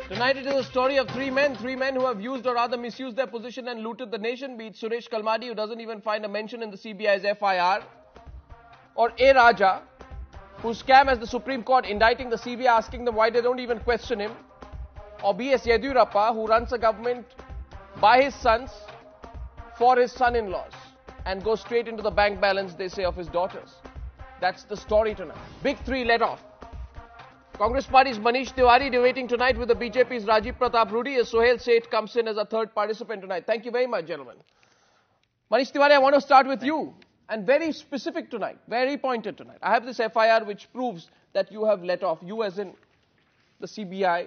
Tonight it is a story of three men who have used or rather misused their position and looted the nation, be it Suresh Kalmadi, who doesn't even find a mention in the CBI's FIR, or A. Raja, whose scam as the Supreme Court indicting the CBI, asking them why they don't even question him, or B.S. Yediyurappa, who runs a government by his sons for his son-in-laws and goes straight into the bank balance, they say, of his daughters. That's the story tonight. Big three let off. Congress Party's Manish Tiwari debating tonight with the BJP's Rajiv Pratap Rudy as Suhel Seth comes in as a third participant tonight. Thank you very much, gentlemen. Manish Tiwari, I want to start with you. And very specific tonight, very pointed tonight. I have this FIR which proves that you have let off, you as in the CBI,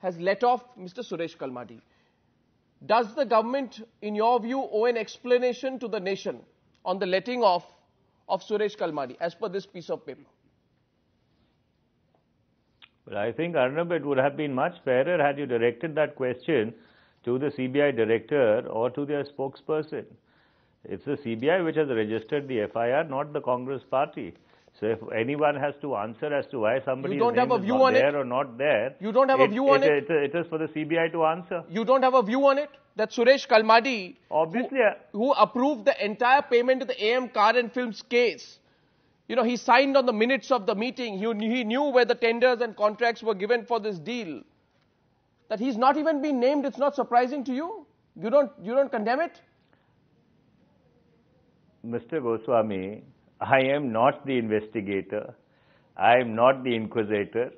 has let off Mr. Suresh Kalmadi. Does the government, in your view, owe an explanation to the nation on the letting off of Suresh Kalmadi as per this piece of paper? Well, I think, Arnab, it would have been much fairer had you directed that question to the CBI director or to their spokesperson. It's the CBI which has registered the FIR, not the Congress Party. So if anyone has to answer as to why somebody is not there or not there, you don't have a view on it? It is for the CBI to answer. You don't have a view on it? That Suresh Kalmadi, obviously, who approved the entire payment of the AM Car and Films case, you know, he signed on the minutes of the meeting. He knew where the tenders and contracts were given for this deal. That he's not even been named, it's not surprising to you? You don't condemn it? Mr. Goswami, I am not the investigator. I am not the inquisitor.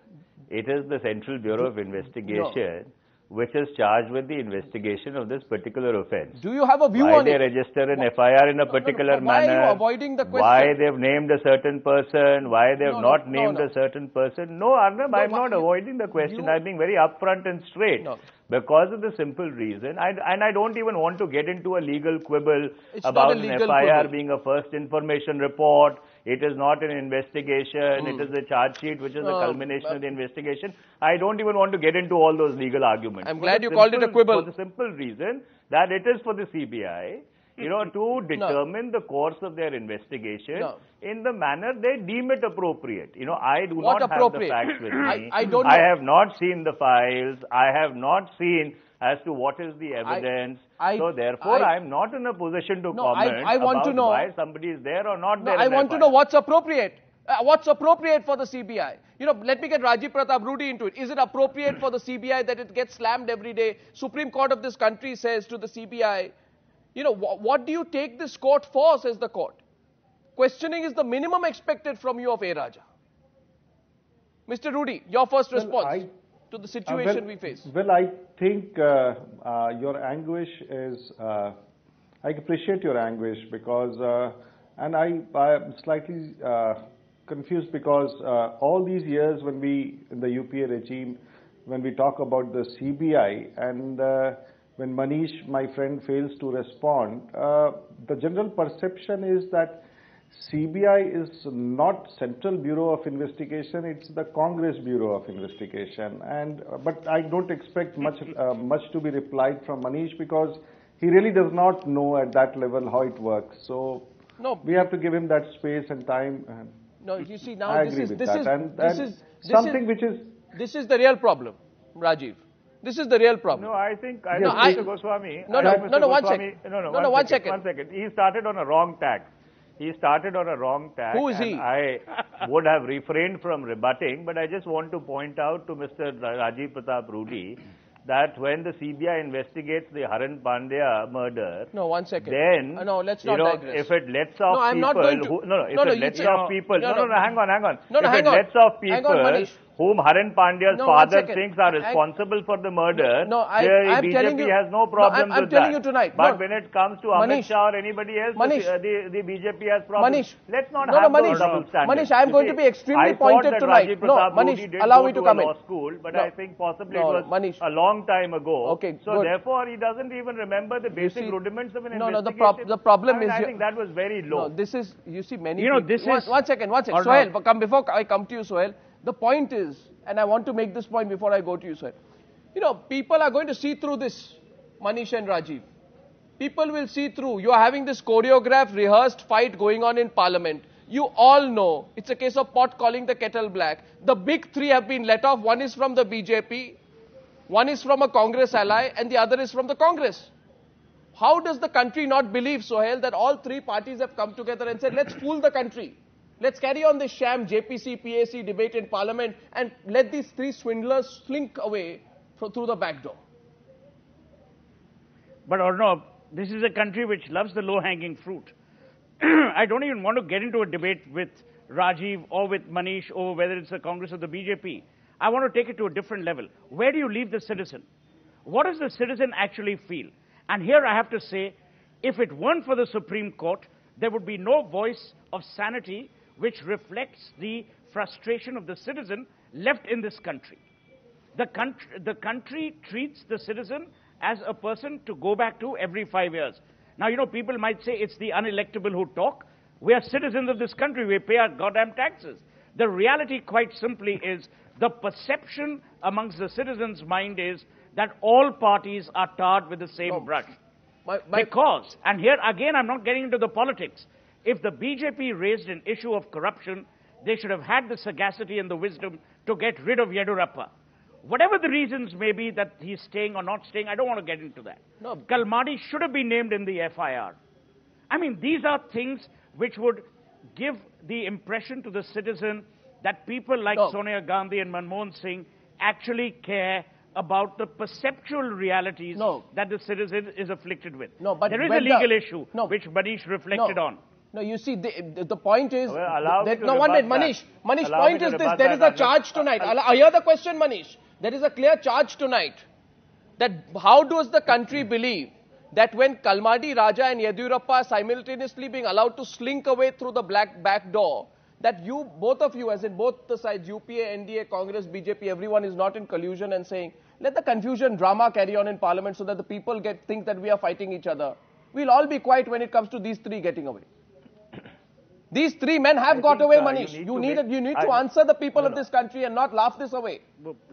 It is the Central Bureau of Investigation which is charged with the investigation of this particular offence. Do you have a view on it? Why they register an FIR in a particular manner? Why are you avoiding the question? Why they've named a certain person? Why they've not named a certain person? No, Arnab, I'm not avoiding the question. I'm being very upfront and straight. Because of the simple reason, and I don't even want to get into a legal quibble about an FIR being a first information report. It is not an investigation. It is a charge sheet which is the culmination of the investigation. I don't even want to get into all those legal arguments. I'm glad you called it a quibble. For the simple reason that it is for the CBI, to determine the course of their investigation in the manner they deem it appropriate. I do not have the facts with me. I have not seen the files. I have not seen as to what is the evidence. So therefore, I am not in a position to comment about why somebody is there or not there. I want to know what's appropriate. What's appropriate for the CBI? Let me get Rajiv Pratap Rudy into it. Is it appropriate for the CBI that it gets slammed every day? Supreme Court of this country says to the CBI, what do you take this court for, says the court. Questioning is the minimum expected from you of A. Raja. Mr. Rudy, your first response to the situation we face. Well, I think your anguish is, I appreciate your anguish because, and I'm slightly confused because all these years when in the UPA regime, when we talk about the CBI and when Manish, my friend, fails to respond, the general perception is that CBI is not Central Bureau of Investigation, it's the Congress Bureau of Investigation. But I don't expect much to be replied from Manish because he really does not know at that level how it works. So we have to give him that space and time. No, you see, now this is the real problem, Rajiv. This is the real problem. No, I think Mr. Goswami. One second. One second. He started on a wrong tack. Who is he? I would have refrained from rebutting, but I just want to point out to Mr. Rajiv Pratap Rudy that when the CBI investigates the Haran Pandya murder, then let's not digress. If it lets off I'm not going to. Hang on. If it lets off people whom Haran Pandya's father thinks are responsible for the murder, the BJP has no problems with that. I'm telling you tonight. But when it comes to Amit Shah or anybody else, the BJP has problems. Let's not have those double standards. Manish, I'm going to be extremely pointed tonight. Manish, allow me to come in. Law school, but I think possibly it was a long time ago. Okay, so therefore, he doesn't even remember the basic rudiments of an investigation. The problem is... I think that was very low. No, this is, you see, many One second. Suhel, before I come to you, Suhel. The point is, and I want to make this point before I go to you, sir. People are going to see through this, Manish and Rajiv. People will see through. You are having this choreographed, rehearsed fight going on in Parliament. You all know it's a case of pot calling the kettle black. The big three have been let off. One is from the BJP, one is from a Congress ally and the other is from the Congress. How does the country not believe, Suhail, that all three parties have come together and said, let's fool the country. Let's carry on this sham JPC, PAC debate in Parliament and let these three swindlers slink away through the back door. But Arnab, this is a country which loves the low-hanging fruit. I don't even want to get into a debate with Rajiv or with Manish over whether it's the Congress or the BJP. I want to take it to a different level. Where do you leave the citizen? What does the citizen actually feel? And here I have to say, if it weren't for the Supreme Court, there would be no voice of sanity which reflects the frustration of the citizen left in this country. The country treats the citizen as a person to go back to every 5 years. Now, you know, people might say it's the unelectable who talk. We are citizens of this country. We pay our goddamn taxes. The reality, quite simply, is the perception amongst the citizens' mind is that all parties are tarred with the same brush. Because, and here again, I'm not getting into the politics. If the BJP raised an issue of corruption, they should have had the sagacity and the wisdom to get rid of Yediyurappa. Whatever the reasons may be that he's staying or not staying, I don't want to get into that. No. Kalmadi should have been named in the FIR. I mean, these are things which would give the impression to the citizen that people like Sonia Gandhi and Manmohan Singh actually care about the perceptual realities that the citizen is afflicted with. No, but there is a legal issue which Manish reflected on. No, you see, the point is... no, one minute, Manish. Manish, point is this. There is a charge tonight. I hear the question, Manish. There is a clear charge tonight. That how does the country believe that when Kalmadi, Raja and Yediyurappa are simultaneously being allowed to slink away through the back door, that you, both of you, as in both the sides, UPA, NDA, Congress, BJP, everyone is not in collusion and saying, let the confusion drama carry on in Parliament so that the people think that we are fighting each other. We'll all be quiet when it comes to these three getting away. These three men have got away, Manish. You need to answer the people of this country and not laugh this away.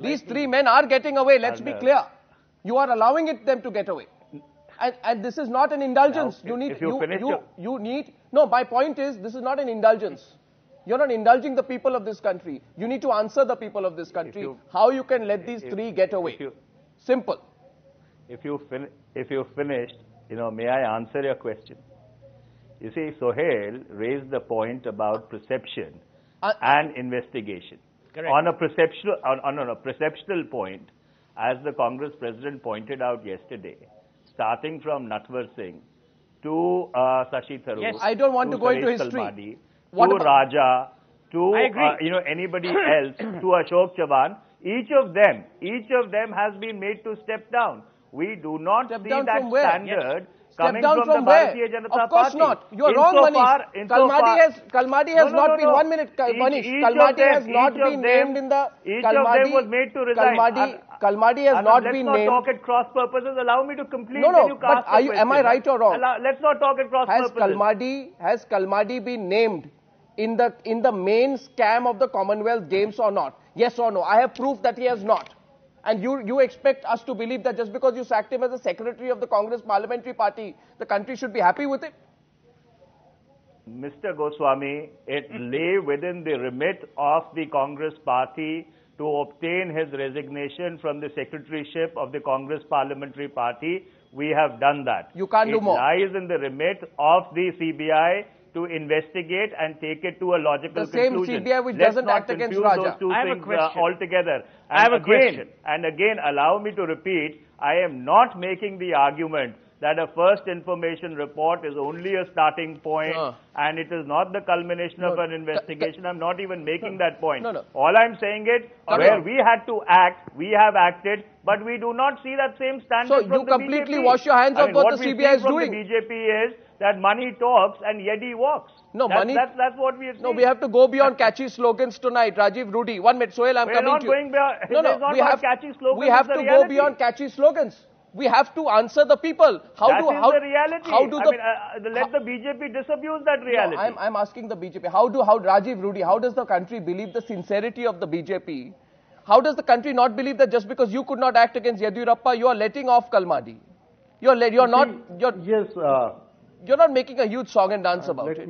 These three men are getting away, let's be clear. You are allowing them to get away. And this is not an indulgence. No, my point is, this is not an indulgence. You're not indulging the people of this country. You need to answer the people of this country how you can let these three get away. Simple. If you finished, may I answer your question? You see, Suhail raised the point about perception and investigation. Correct. On a perceptual point, as the Congress president pointed out yesterday, starting from Natwar Singh to Shashi Tharoor, I don't want to go into history. Kalmadi, to Raja, to anybody else, to Ashok Chavan, each of them has been made to step down. We do not see that standard. Coming down from where? Of course not. You are wrong, Manish. Kalmadi has not been, 1 minute, Manish. Kalmadi has not been named in the... Each of them was made to resign. Kalmadi has not been named... Let's not talk at cross purposes. Allow me to complete. But am I right or wrong? Let's not talk at cross purposes. Has Kalmadi been named in the main scam of the Commonwealth Games or not? Yes or no? I have proof that he has not. And you expect us to believe that just because you sacked him as a secretary of the Congress Parliamentary Party, the country should be happy with it? Mr. Goswami, it lay within the remit of the Congress Party to obtain his resignation from the secretaryship of the Congress Parliamentary Party. We have done that. You can't do more. It lies in the remit of the CBI to investigate and take it to a logical conclusion. The same CBI which doesn't act against Raja. Those two things altogether. I have a question. And again, allow me to repeat, I am not making the argument that a first information report is only a starting point and it is not the culmination of an investigation. I'm not even making that point. All I'm saying is, where we had to act, we have acted, but we do not see that same standard from the BJP. So you completely wash your hands of what the CBI is doing. What we see from the BJP is that money talks and Yedi walks. That's what we are seeing. No, we have to go beyond catchy slogans tonight. Rajiv, Rudy, 1 minute. Suhail, I'm coming to you. We're not going beyond catchy slogans. We have to go beyond catchy slogans. We have to answer the people. That is the reality. Let the BJP disabuse that reality. No, I'm asking the BJP. How Rajiv, Rudy, how does the country believe the sincerity of the BJP? How does the country not believe that just because you could not act against Yediyurappa, you are letting off Kalmadi? You're not making a huge song and dance about it.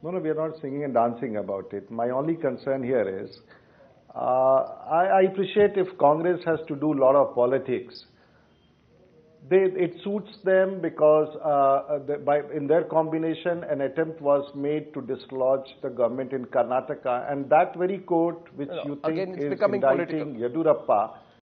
No, we are not singing and dancing about it. My only concern here is, I appreciate if Congress has to do a lot of politics. It suits them because in their combination, an attempt was made to dislodge the government in Karnataka, and that very court which you think is indicting Yadurappa